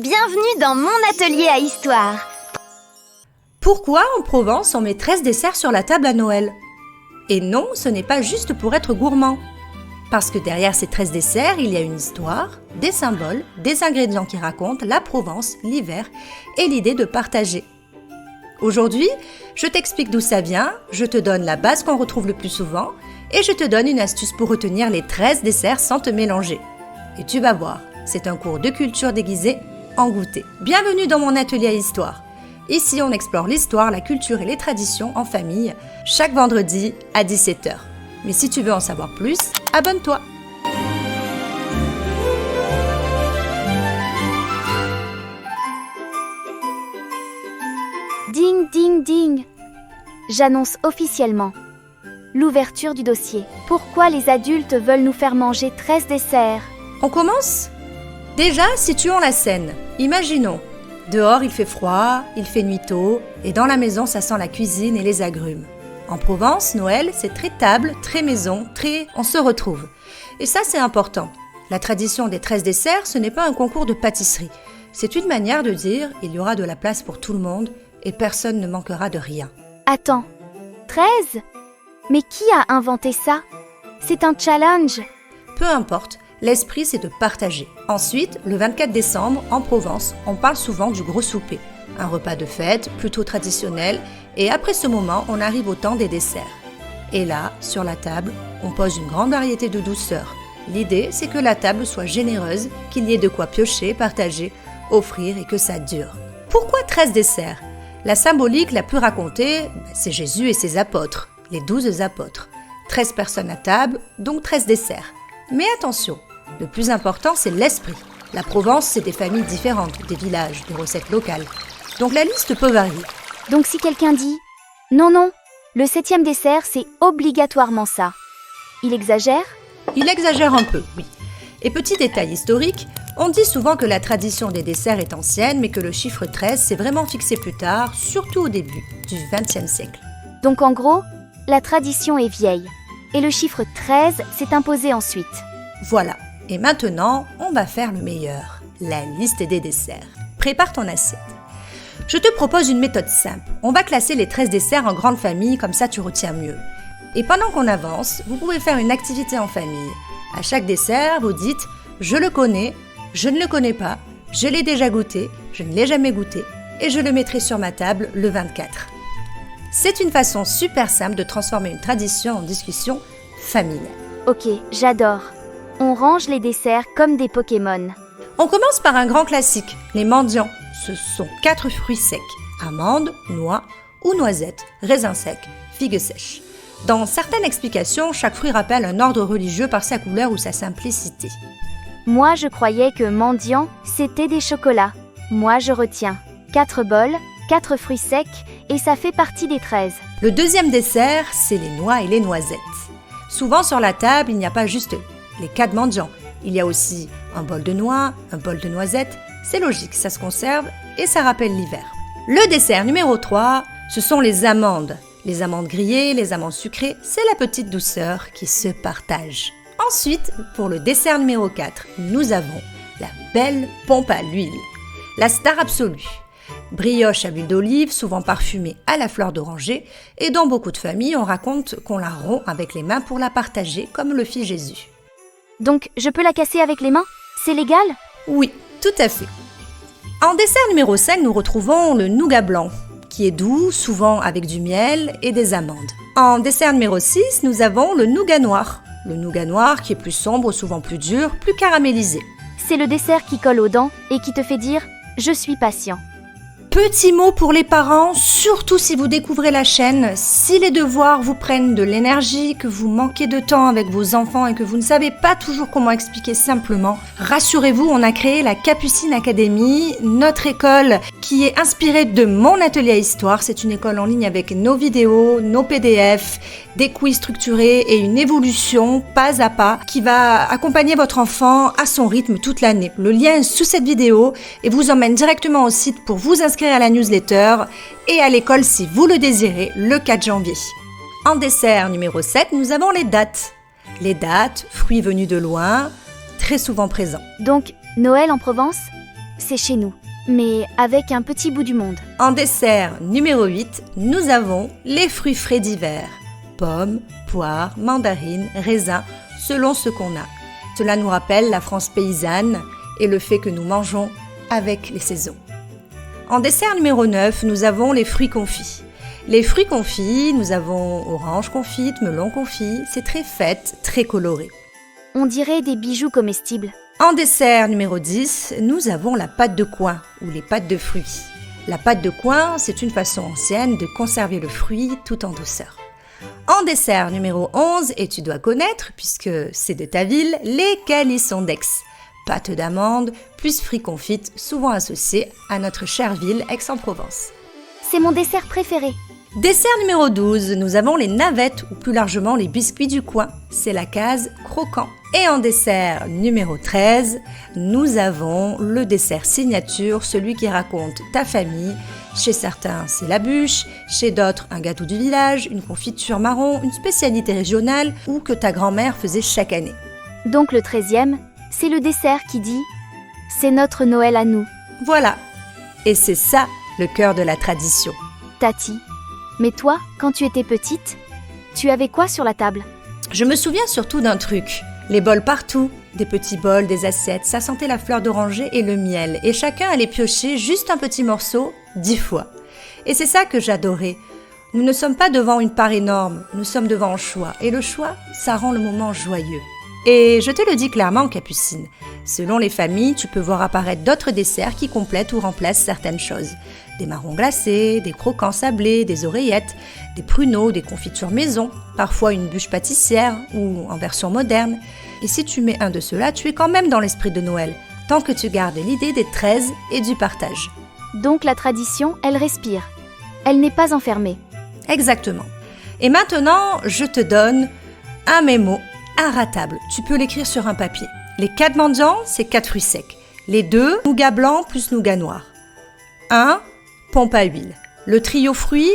Bienvenue dans mon atelier à histoire. Pourquoi en Provence on met 13 desserts sur la table à Noël? Et non, ce n'est pas juste pour être gourmand. Parce que derrière ces 13 desserts, il y a une histoire, des symboles, des ingrédients qui racontent la Provence, l'hiver et l'idée de partager. Aujourd'hui, je t'explique d'où ça vient, je te donne la base qu'on retrouve le plus souvent et je te donne une astuce pour retenir les 13 desserts sans te mélanger. Et tu vas voir, c'est un cours de culture déguisé en goûter. Bienvenue dans mon atelier à histoire. Ici, on explore l'histoire, la culture et les traditions en famille, chaque vendredi à 17h. Mais si tu veux en savoir plus, abonne-toi. Ding, ding, ding. J'annonce officiellement l'ouverture du dossier. Pourquoi les adultes veulent nous faire manger 13 desserts? On commence? Déjà, situons la scène. Imaginons. Dehors, il fait froid, il fait nuit tôt, et dans la maison, ça sent la cuisine et les agrumes. En Provence, Noël, c'est très table, très maison, très on se retrouve. Et ça, c'est important. La tradition des 13 desserts, ce n'est pas un concours de pâtisserie. C'est une manière de dire il y aura de la place pour tout le monde et personne ne manquera de rien. Attends, 13? Mais qui a inventé ça? C'est un challenge. Peu importe. L'esprit, c'est de partager. Ensuite, le 24 décembre, en Provence, on parle souvent du gros souper. Un repas de fête, plutôt traditionnel, et après ce moment, on arrive au temps des desserts. Et là, sur la table, on pose une grande variété de douceurs. L'idée, c'est que la table soit généreuse, qu'il y ait de quoi piocher, partager, offrir et que ça dure. Pourquoi 13 desserts? La symbolique la plus racontée, c'est Jésus et ses apôtres, les 12 apôtres. 13 personnes à table, donc 13 desserts. Mais attention, le plus important, c'est l'esprit. La Provence, c'est des familles différentes, des villages, des recettes locales. Donc la liste peut varier. Donc si quelqu'un dit « Non, le 7e dessert, c'est obligatoirement ça », il exagère? Il exagère un peu, oui. Et petit détail historique, on dit souvent que la tradition des desserts est ancienne, mais que le chiffre 13 s'est vraiment fixé plus tard, surtout au début du XXe siècle. Donc en gros, la tradition est vieille. Et le chiffre 13 s'est imposé ensuite. Voilà. Et maintenant, on va faire le meilleur, la liste des desserts. Prépare ton assiette. Je te propose une méthode simple. On va classer les 13 desserts en grandes familles, comme ça tu retiens mieux. Et pendant qu'on avance, vous pouvez faire une activité en famille. À chaque dessert, vous dites « Je le connais »,« Je ne le connais pas »,« Je l'ai déjà goûté »,« Je ne l'ai jamais goûté » et je le mettrai sur ma table le 24. C'est une façon super simple de transformer une tradition en discussion familiale. Ok, j'adore. On range les desserts comme des Pokémon. On commence par un grand classique, les mendiants. Ce sont 4 fruits secs, amandes, noix ou noisettes, raisins secs, figues sèches. Dans certaines explications, chaque fruit rappelle un ordre religieux par sa couleur ou sa simplicité. Moi, je croyais que mendiant, c'était des chocolats. Moi, je retiens 4 bols, 4 fruits secs, et ça fait partie des 13. Le deuxième dessert, c'est les noix et les noisettes. Souvent sur la table, il n'y a pas juste les 4 mendiants. Il y a aussi un bol de noix, un bol de noisettes. C'est logique, ça se conserve et ça rappelle l'hiver. Le dessert numéro 3, ce sont les amandes. Les amandes grillées, les amandes sucrées, c'est la petite douceur qui se partage. Ensuite, pour le dessert numéro 4, nous avons la belle pompe à l'huile. La star absolue. Brioche à l'huile d'olive, souvent parfumée à la fleur d'oranger, et dans beaucoup de familles, on raconte qu'on la rompt avec les mains pour la partager, comme le fit Jésus. Donc, je peux la casser avec les mains? C'est légal? Oui, tout à fait. En dessert numéro 5, nous retrouvons le nougat blanc, qui est doux, souvent avec du miel et des amandes. En dessert numéro 6, nous avons le nougat noir. Le nougat noir qui est plus sombre, souvent plus dur, plus caramélisé. C'est le dessert qui colle aux dents et qui te fait dire « Je suis patient ». Petit mot pour les parents, surtout si vous découvrez la chaîne, si les devoirs vous prennent de l'énergie, que vous manquez de temps avec vos enfants et que vous ne savez pas toujours comment expliquer simplement, rassurez-vous, on a créé la Capucine Academy, notre école qui est inspirée de mon atelier à histoire. C'est une école en ligne avec nos vidéos, nos PDF, des quiz structurés et une évolution pas à pas qui va accompagner votre enfant à son rythme toute l'année. Le lien est sous cette vidéo et vous emmène directement au site pour vous inscrire à la newsletter et à l'école si vous le désirez le 4 janvier. En dessert numéro 7, nous avons les dattes. Les dattes, fruits venus de loin, très souvent présents. Donc, Noël en Provence, c'est chez nous, mais avec un petit bout du monde. En dessert numéro 8, nous avons les fruits frais d'hiver. Pommes, poires, mandarines, raisins, selon ce qu'on a. Cela nous rappelle la France paysanne et le fait que nous mangeons avec les saisons. En dessert numéro 9, nous avons les fruits confits. Les fruits confits, nous avons orange confite, melon confit, c'est très fête, très coloré. On dirait des bijoux comestibles. En dessert numéro 10, nous avons la pâte de coing ou les pâtes de fruits. La pâte de coing, c'est une façon ancienne de conserver le fruit tout en douceur. En dessert numéro 11, et tu dois connaître puisque c'est de ta ville, les calissons d'Aix. Pâte d'amande plus fruits confites, souvent associés à notre chère ville Aix-en-Provence. C'est mon dessert préféré. Dessert numéro 12, nous avons les navettes ou plus largement les biscuits du coin. C'est la case croquant. Et en dessert numéro 13, nous avons le dessert signature, celui qui raconte ta famille. Chez certains, c'est la bûche, chez d'autres, un gâteau du village, une confiture marron, une spécialité régionale ou que ta grand-mère faisait chaque année. Donc le 13e, c'est le dessert qui dit « C'est notre Noël à nous ». Voilà. Et c'est ça le cœur de la tradition. Tati, mais toi, quand tu étais petite, tu avais quoi sur la table? Je me souviens surtout d'un truc. Les bols partout, des petits bols, des assiettes, ça sentait la fleur d'oranger et le miel. Et chacun allait piocher juste un petit morceau 10 fois. Et c'est ça que j'adorais. Nous ne sommes pas devant une part énorme, nous sommes devant un choix. Et le choix, ça rend le moment joyeux. Et je te le dis clairement, Capucine, selon les familles, tu peux voir apparaître d'autres desserts qui complètent ou remplacent certaines choses. Des marrons glacés, des croquants sablés, des oreillettes, des pruneaux, des confitures maison, parfois une bûche pâtissière ou en version moderne. Et si tu mets un de ceux-là, tu es quand même dans l'esprit de Noël, tant que tu gardes l'idée des 13 et du partage. Donc la tradition, elle respire. Elle n'est pas enfermée. Exactement. Et maintenant, je te donne un mémo inratable. Tu peux l'écrire sur un papier. Les 4 mendiants, c'est 4 fruits secs. Les 2, nougat blanc plus nougat noir. 1, pompe à huile. Le trio fruits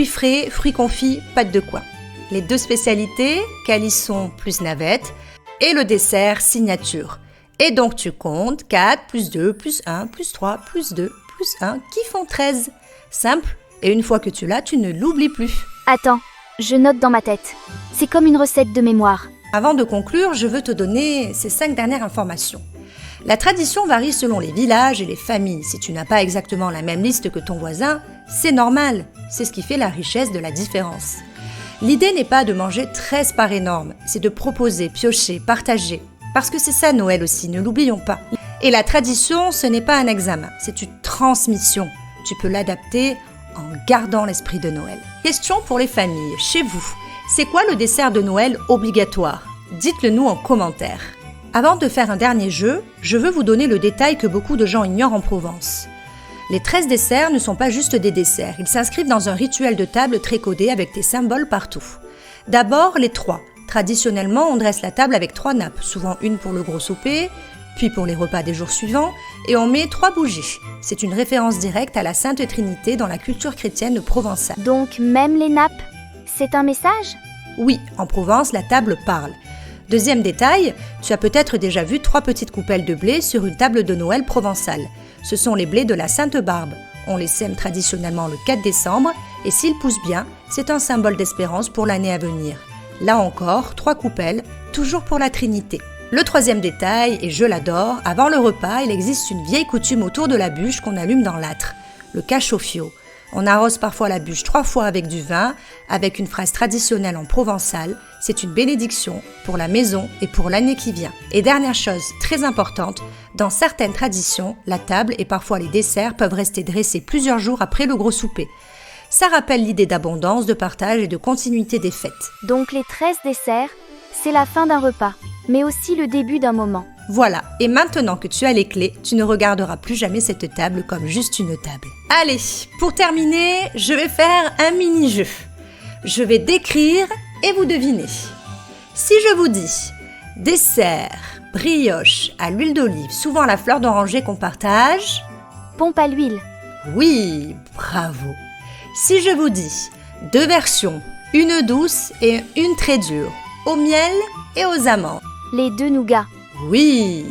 frais, fruits confits, pâte de coing. Les 2 spécialités, calisson plus navette. Et le dessert signature. Et donc tu comptes 4 plus 2 plus 1 plus 3 plus 2 plus 1 qui font 13. Simple. Et une fois que tu l'as, tu ne l'oublies plus. Attends, je note dans ma tête. C'est comme une recette de mémoire. Avant de conclure, je veux te donner ces 5 dernières informations. La tradition varie selon les villages et les familles. Si tu n'as pas exactement la même liste que ton voisin, c'est normal. C'est ce qui fait la richesse de la différence. L'idée n'est pas de manger 13 parts énormes, c'est de proposer, piocher, partager. Parce que c'est ça Noël aussi, ne l'oublions pas. Et la tradition, ce n'est pas un examen, c'est une transmission. Tu peux l'adapter en gardant l'esprit de Noël. Question pour les familles, chez vous, c'est quoi le dessert de Noël obligatoire? Dites-le nous en commentaire. Avant de faire un dernier jeu, je veux vous donner le détail que beaucoup de gens ignorent en Provence. Les 13 desserts ne sont pas juste des desserts, ils s'inscrivent dans un rituel de table très codé avec des symboles partout. D'abord, les 3. Traditionnellement, on dresse la table avec 3 nappes, souvent une pour le gros souper, puis pour les repas des jours suivants, et on met 3 bougies. C'est une référence directe à la Sainte Trinité dans la culture chrétienne provençale. Donc même les nappes, c'est un message? Oui, en Provence, la table parle. Deuxième détail, tu as peut-être déjà vu 3 petites coupelles de blé sur une table de Noël provençale. Ce sont les blés de la Sainte Barbe. On les sème traditionnellement le 4 décembre et s'ils poussent bien, c'est un symbole d'espérance pour l'année à venir. Là encore, 3 coupelles, toujours pour la Trinité. Le 3e détail, et je l'adore, avant le repas, il existe une vieille coutume autour de la bûche qu'on allume dans l'âtre, le cachaufio. On arrose parfois la bûche 3 fois avec du vin, avec une phrase traditionnelle en provençal. C'est une bénédiction pour la maison et pour l'année qui vient. Et dernière chose très importante, dans certaines traditions, la table et parfois les desserts peuvent rester dressés plusieurs jours après le gros souper. Ça rappelle l'idée d'abondance, de partage et de continuité des fêtes. Donc les 13 desserts, c'est la fin d'un repas, mais aussi le début d'un moment. Voilà, et maintenant que tu as les clés, tu ne regarderas plus jamais cette table comme juste une table. Allez, pour terminer, je vais faire un mini-jeu. Je vais décrire et vous devinez. Si je vous dis dessert, brioche à l'huile d'olive, souvent à la fleur d'oranger qu'on partage. Pompe à l'huile. Oui, bravo. Si je vous dis 2 versions, une douce et une très dure, au miel et aux amandes. Les 2 nougats. Oui.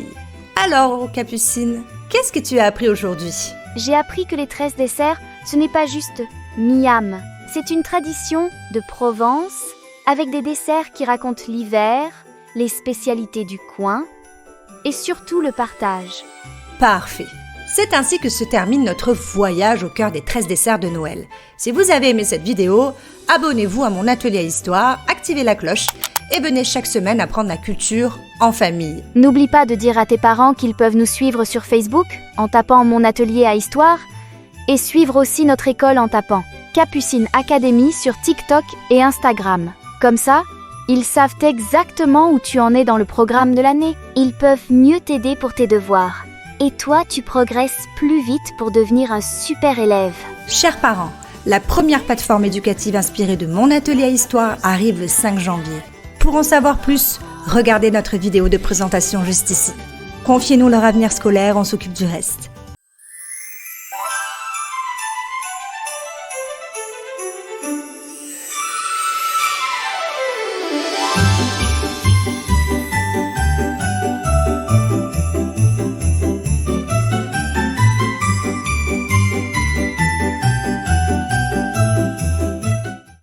Alors, Capucine, qu'est-ce que tu as appris aujourd'hui? J'ai appris que les 13 desserts, ce n'est pas juste miam. C'est une tradition de Provence avec des desserts qui racontent l'hiver, les spécialités du coin et surtout le partage. Parfait. C'est ainsi que se termine notre voyage au cœur des 13 desserts de Noël. Si vous avez aimé cette vidéo, abonnez-vous à mon atelier à histoire, activez la cloche et venez chaque semaine apprendre la culture en famille. N'oublie pas de dire à tes parents qu'ils peuvent nous suivre sur Facebook en tapant mon atelier à histoire et suivre aussi notre école en tapant Capucine Academy sur TikTok et Instagram. Comme ça, ils savent exactement où tu en es dans le programme de l'année. Ils peuvent mieux t'aider pour tes devoirs. Et toi, tu progresses plus vite pour devenir un super élève. Chers parents, la première plateforme éducative inspirée de mon atelier à histoire arrive le 5 janvier. Pour en savoir plus, regardez notre vidéo de présentation juste ici. Confiez-nous leur avenir scolaire, on s'occupe du reste.